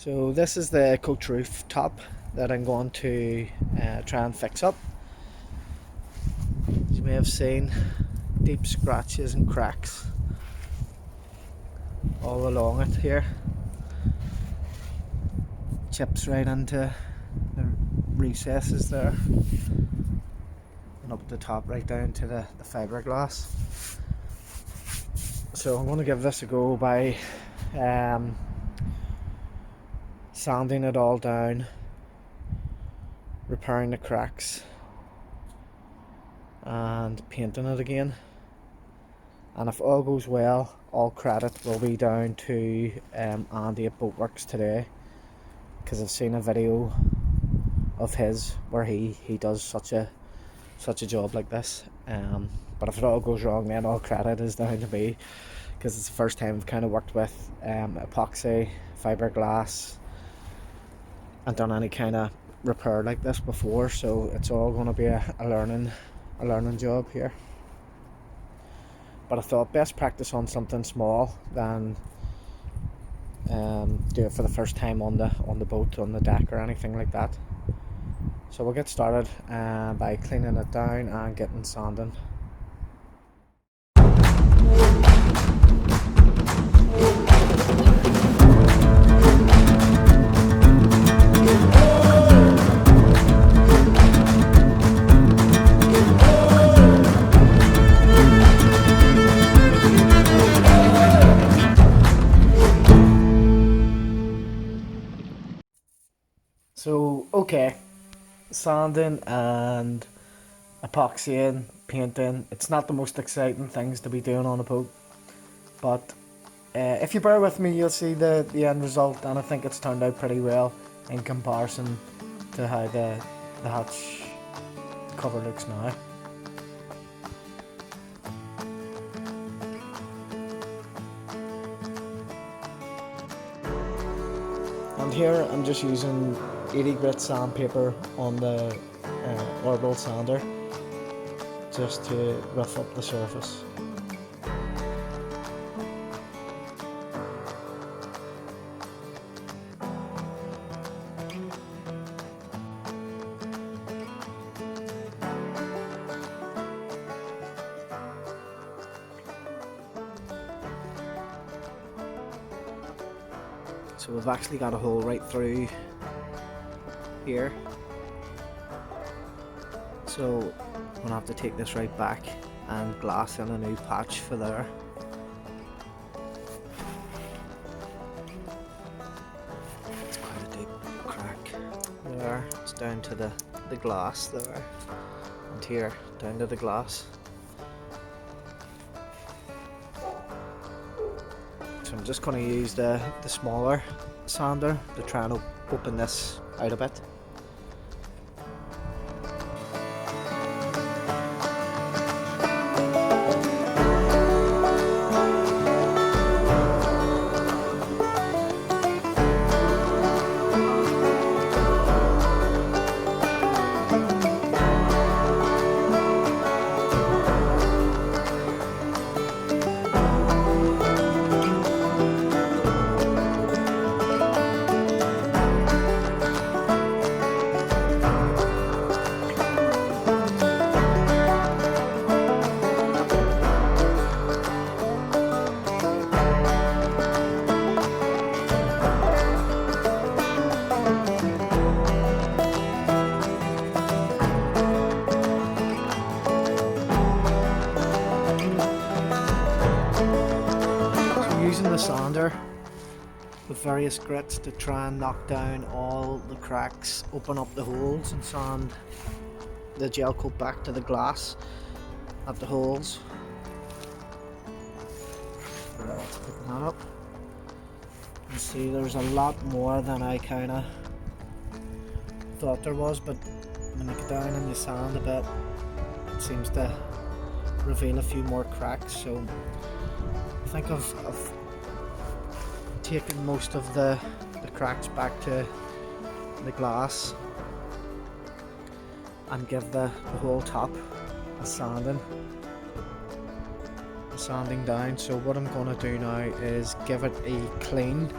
So this is the coach roof top that I'm going to try and fix up. As you may have seen, deep scratches and cracks all along it here. Chips right into the recesses there, and up the top right down to the fiberglass. So I'm going to give this a go by sanding it all down, repairing the cracks and painting it again. And if all goes well, all credit will be down to Andy at Boatworks today, because I've seen a video of his where he does such a job like this. But if it all goes wrong, then all credit is down to me, because it's the first time I've kind of worked with epoxy, fiberglass, and done any kind of repair like this before. So it's all going to be a learning job here. But I thought best practice on something small than do it for the first time on the boat, on the deck or anything like that. So we'll get started by cleaning it down and getting sanding. So okay, sanding and epoxying, painting, it's not the most exciting things to be doing on a boat, but if you bear with me, you'll see the end result, and I think it's turned out pretty well in comparison to how the hatch cover looks now. And here I'm just using 80 grit sandpaper on the orbital sander just to rough up the surface. So we've actually got a hole right through here, so I'm going to have to take this right back and glass in a new patch for there. It's quite a deep crack there. It's down to the glass there, and here down to the glass. So I'm just going to use the smaller sander to try and open this out a bit. Using the sander with various grits to try and knock down all the cracks, open up the holes and sand the gel coat back to the glass at the holes. Let's pick that up and see there's a lot more than I kind of thought there was, but when you get down and you sand a bit, it seems to reveal a few more cracks. So I think I've taken most of the cracks back to the glass and give the whole top a sanding down. So what I'm going to do now is give it a clean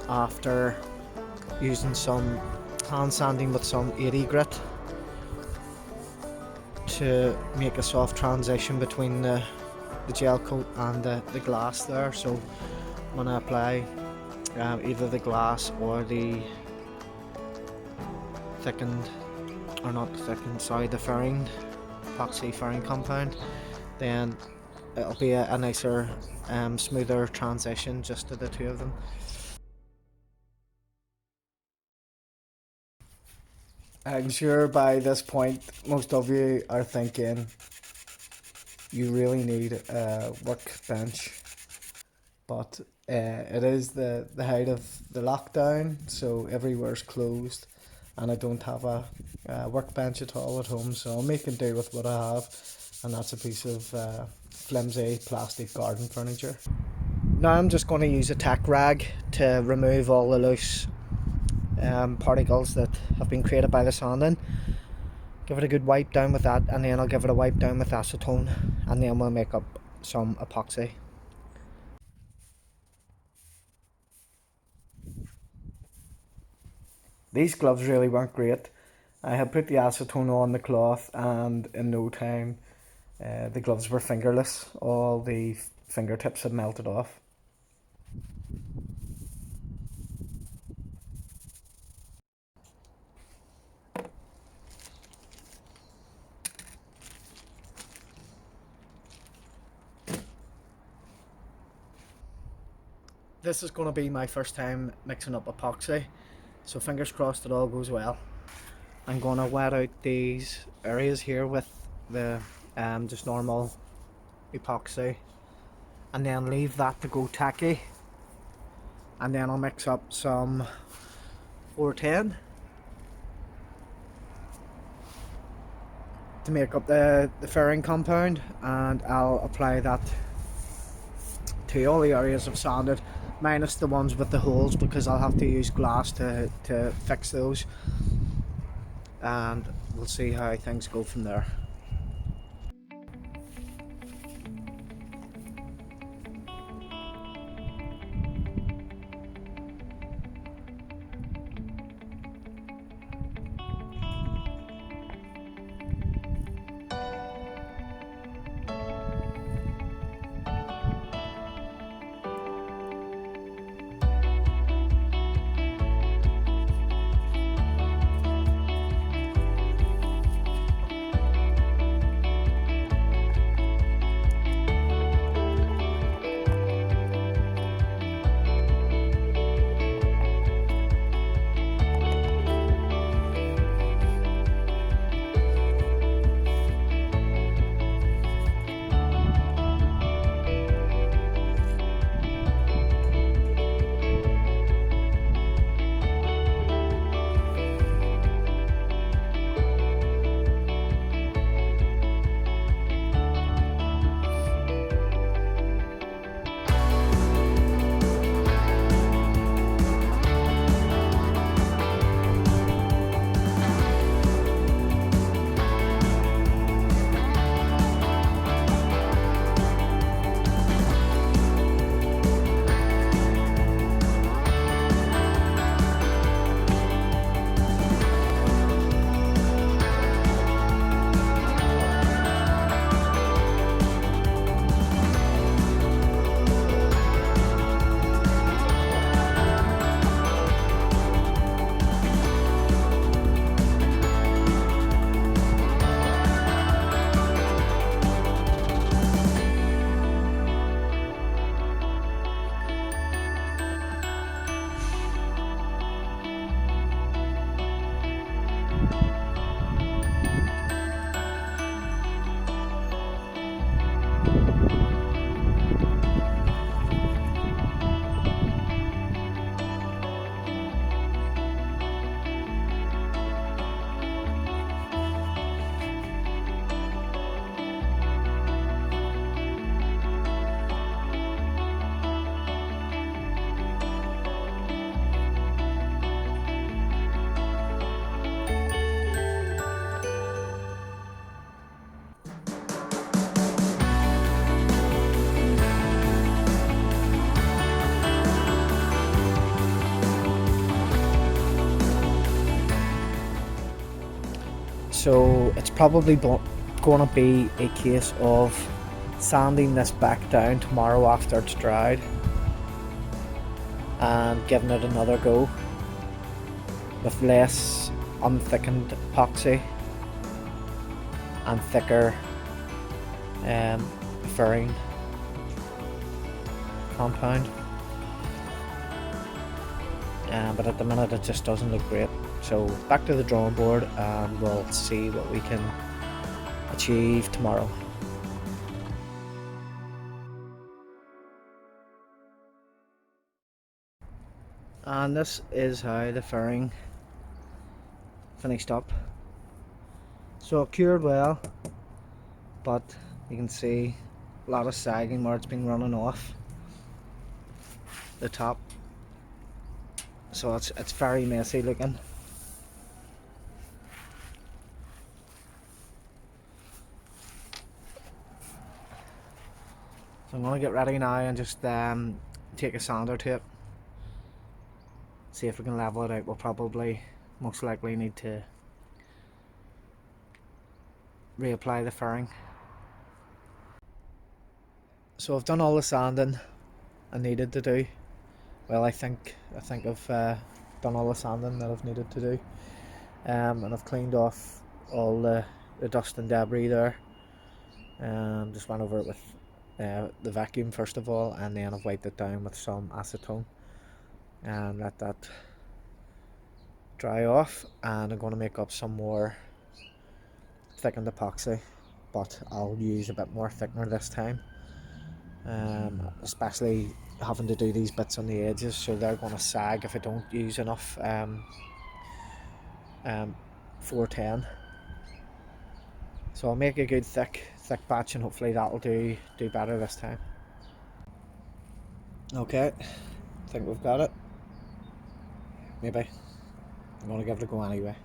after using some hand sanding with some 80 grit to make a soft transition between the gel coat and the glass there. So when I apply either the glass or the thickened, or not thickened, sorry, the fairing, epoxy fairing compound, then it'll be a nicer, smoother transition just to the two of them. I'm sure by this point most of you are thinking you really need a workbench, but it is the height of the lockdown, so everywhere's closed, and I don't have a workbench at all at home, so I'm making do with what I have, and that's a piece of flimsy plastic garden furniture. Now I'm just going to use a tack rag to remove all the loose particles that have been created by the sanding. Give it a good wipe down with that, and then I'll give it a wipe down with acetone, and then we'll make up some epoxy. These gloves really weren't great. I had put the acetone on the cloth, and in no time the gloves were fingerless. All the fingertips had melted off. This is going to be my first time mixing up epoxy, so fingers crossed it all goes well. I'm going to wet out these areas here with the just normal epoxy, and then leave that to go tacky, and then I'll mix up some 410 to make up the fairing compound, and I'll apply that to all the areas I've sanded, minus the ones with the holes, because I'll have to use glass to fix those, and we'll see how things go from there. So it's probably going to be a case of sanding this back down tomorrow after it's dried and giving it another go with less unthickened epoxy and thicker furring compound. But at the minute it just doesn't look great. So back to the drawing board and we'll see what we can achieve tomorrow. And this is how the furring finished up. So it cured well, but you can see a lot of sagging where it's been running off the top. So it's very messy looking. So I'm going to get ready now and just take a sander to it. See if we can level it out. We'll probably most likely need to reapply the furring. So I've done all the sanding I needed to do. Well, I think I've done all the sanding that I've needed to do, and I've cleaned off all the dust and debris there. Just went over it with the vacuum first of all, and then I've wiped it down with some acetone and let that dry off. And I'm going to make up some more thickened epoxy, but I'll use a bit more thickener this time, especially having to do these bits on the edges, so they're going to sag if I don't use enough 410. So I'll make a good thick batch and hopefully that'll do better this time. Okay, I think we've got it. Maybe. I'm going to give it a go anyway.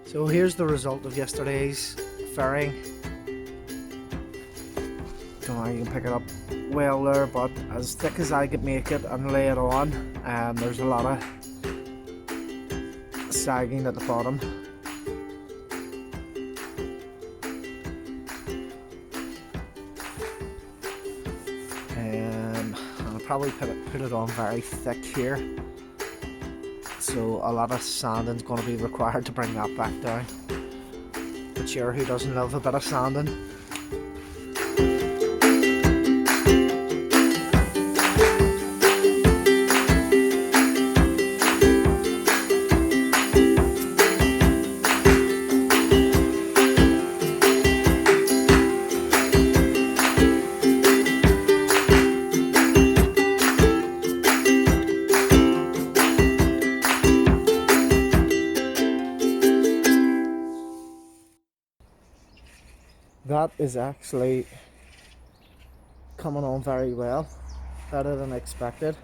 So here's the result of yesterday's furring. Don't know how you can pick it up well there, but as thick as I could make it and lay it on, there's a lot of sagging at the bottom. I'll probably put it on very thick here. So a lot of sanding is going to be required to bring that back down. But sure, who doesn't love a bit of sanding? That is actually coming on very well, better than expected.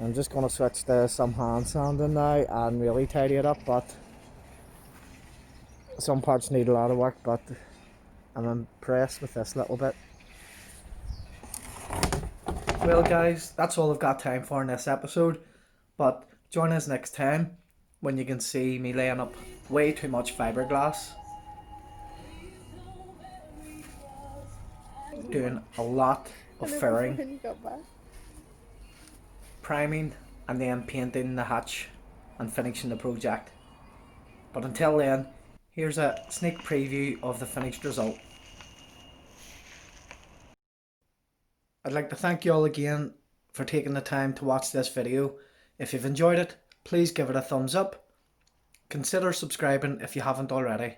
I'm just going to switch to some hand sanding now and really tidy it up, but some parts need a lot of work, but I'm impressed with this little bit. Well guys, that's all I've got time for in this episode, but join us next time when you can see me laying up way too much fiberglass, doing a lot of furring, priming, and then painting the hatch and finishing the project. But until then, here's a sneak preview of the finished result. I'd like to thank you all again for taking the time to watch this video. If you've enjoyed it, please give it a thumbs up. Consider subscribing if you haven't already.